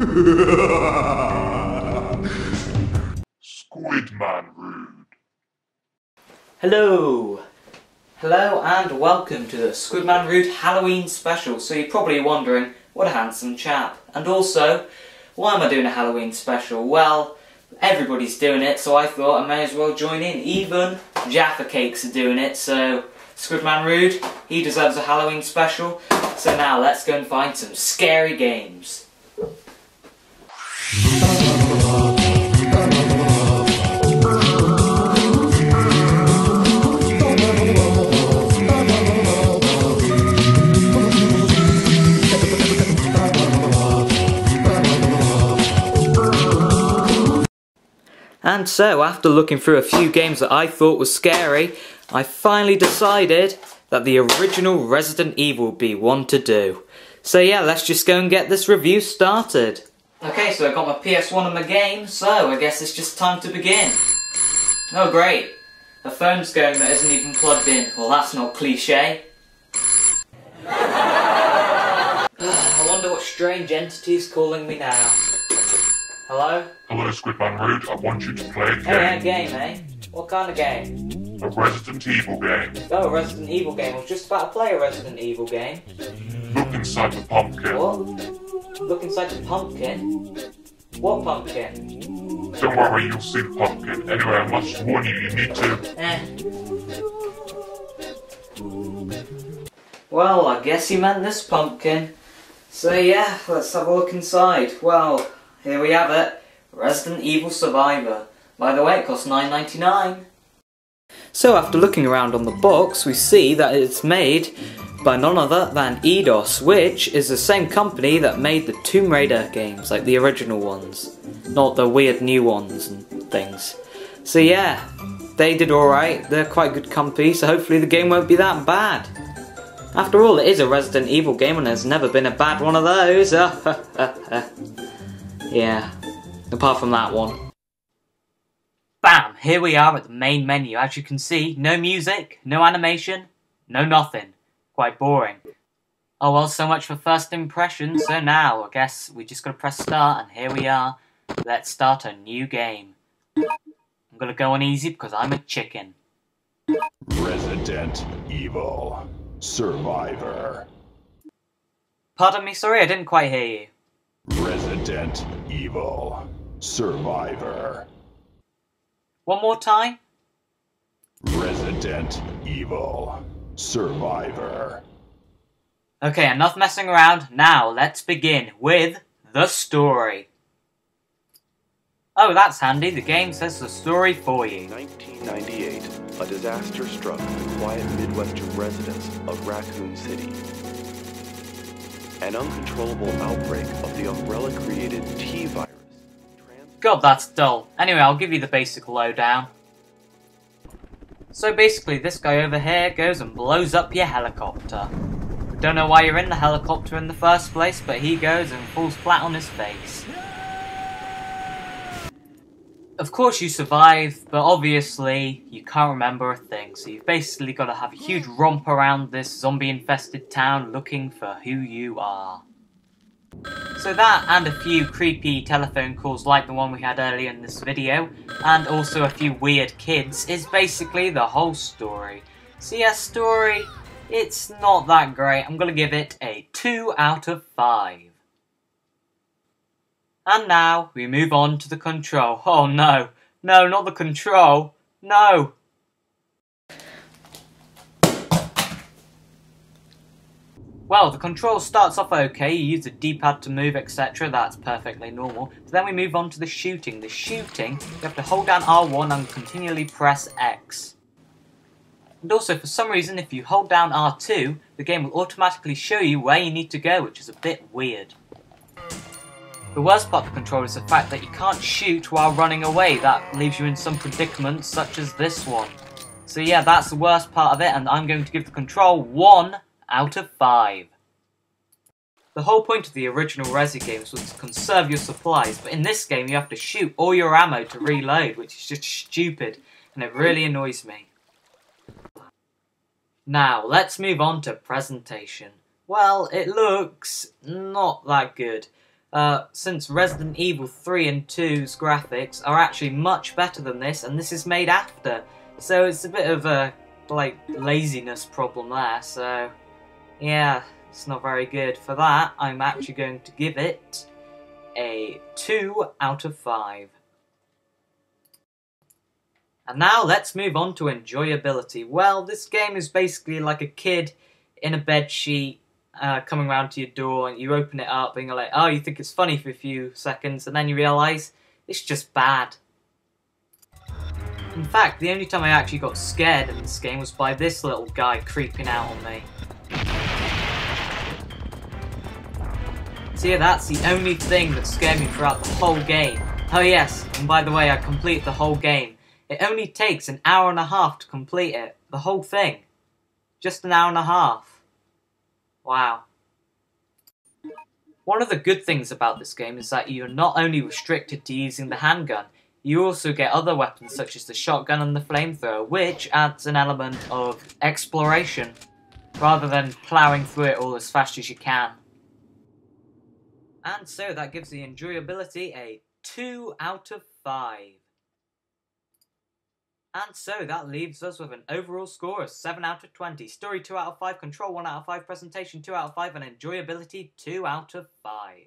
Squidmanrude. Hello! Hello and welcome to the Squidmanrude Halloween special. So you're probably wondering, what a handsome chap. And also, why am I doing a Halloween special? Well, everybody's doing it, so I thought I may as well join in. Even Jaffa Cakes are doing it, so Squidmanrude, he deserves a Halloween special. So now let's go and find some scary games. And so, after looking through a few games that I thought were scary, I finally decided that the original Resident Evil would be one to do. So yeah, let's just go and get this review started. Okay, so I got my PS1 and my game, so I guess it's just time to begin. Oh great, the phone's going that isn't even plugged in. Well, that's not cliche. I wonder what strange entity's calling me now. Hello? Hello, Squidmanrude. I want you to play a game. Hey, a game, eh? What kind of game? A Resident Evil game. Oh, a Resident Evil game. I was just about to play a Resident Evil game. Look inside the pumpkin. What? Look inside the pumpkin? What pumpkin? Don't worry, you'll see the pumpkin. Anyway, I must warn you, you need to... Well, I guess he meant this pumpkin. So yeah, let's have a look inside. Well, here we have it. Resident Evil Survivor. By the way, it costs $9.99. So after looking around on the box, we see that it's made by none other than Eidos, which is the same company that made the Tomb Raider games, like the original ones. Not the weird new ones and things. So yeah, they did alright. They're quite good company, so hopefully the game won't be that bad. After all, it is a Resident Evil game and there's never been a bad one of those. Yeah, apart from that one. Bam! Here we are at the main menu. As you can see, no music, no animation, no nothing. Quite boring. Oh well, so much for first impressions. So now, I guess we just gotta press start and here we are. Let's start a new game. I'm gonna go on easy because I'm a chicken. Resident Evil Survivor. Pardon me, sorry, I didn't quite hear you. Resident Evil Survivor. One more time? Resident Evil Survivor. Okay, enough messing around. Now, let's begin with the story. Oh, that's handy. The game says the story for you. 1998, a disaster struck the quiet Midwestern residents of Raccoon City. An uncontrollable outbreak of the Umbrella-created T-virus. God, that's dull. Anyway, I'll give you the basic lowdown. So basically, this guy over here goes and blows up your helicopter. Don't know why you're in the helicopter in the first place, but he goes and falls flat on his face. Of course you survive, but obviously you can't remember a thing, so you've basically got to have a huge romp around this zombie-infested town looking for who you are. So that, and a few creepy telephone calls like the one we had earlier in this video, and also a few weird kids, is basically the whole story. So yeah, story, it's not that great. I'm going to give it a 2 out of 5. And now, we move on to the control. Oh no, no, not the control, no! Well, the control starts off okay, you use the D-pad to move, etc, that's perfectly normal. But then we move on to the shooting. The shooting, you have to hold down R1 and continually press X. And also, for some reason, if you hold down R2, the game will automatically show you where you need to go, which is a bit weird. The worst part of the control is the fact that you can't shoot while running away. That leaves you in some predicaments, such as this one. So yeah, that's the worst part of it, and I'm going to give the control 1 out of 5. The whole point of the original Resi games was to conserve your supplies, but in this game you have to shoot all your ammo to reload, which is just stupid, and it really annoys me. Now, let's move on to presentation. Well, it looks not that good. since Resident Evil 3 and 2's graphics are actually much better than this, and this is made after. So it's a bit of a, like, laziness problem there, so yeah, it's not very good. For that, I'm actually going to give it a 2 out of 5. And now let's move on to enjoyability. Well, this game is basically like a kid in a bedsheet coming round to your door, and you open it up and you're like, oh, you think it's funny for a few seconds, and then you realise it's just bad. In fact, the only time I actually got scared in this game was by this little guy creeping out on me. So yeah, that's the only thing that scared me throughout the whole game. Oh yes, and by the way, I completed the whole game. It only takes an hour and a half to complete it. The whole thing. Just an hour and a half. Wow. One of the good things about this game is that you're not only restricted to using the handgun, you also get other weapons such as the shotgun and the flamethrower, which adds an element of exploration, rather than ploughing through it all as fast as you can. And so that gives the enjoyability a 2 out of 5. And so that leaves us with an overall score of 7 out of 20. Story 2 out of 5, control 1 out of 5, presentation 2 out of 5, and enjoyability 2 out of 5.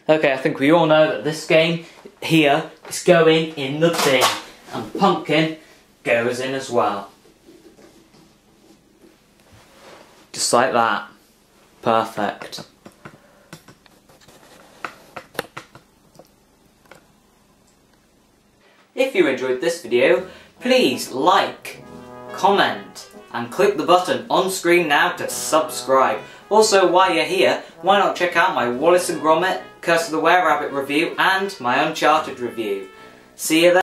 Okay, I think we all know that this game here is going in the bin, and Pumpkin goes in as well. Just like that. Perfect. If you enjoyed this video, please like, comment, and click the button on screen now to subscribe. Also, while you're here, why not check out my Wallace and Gromit, Curse of the Were-Rabbit review, and my Uncharted review. See you there.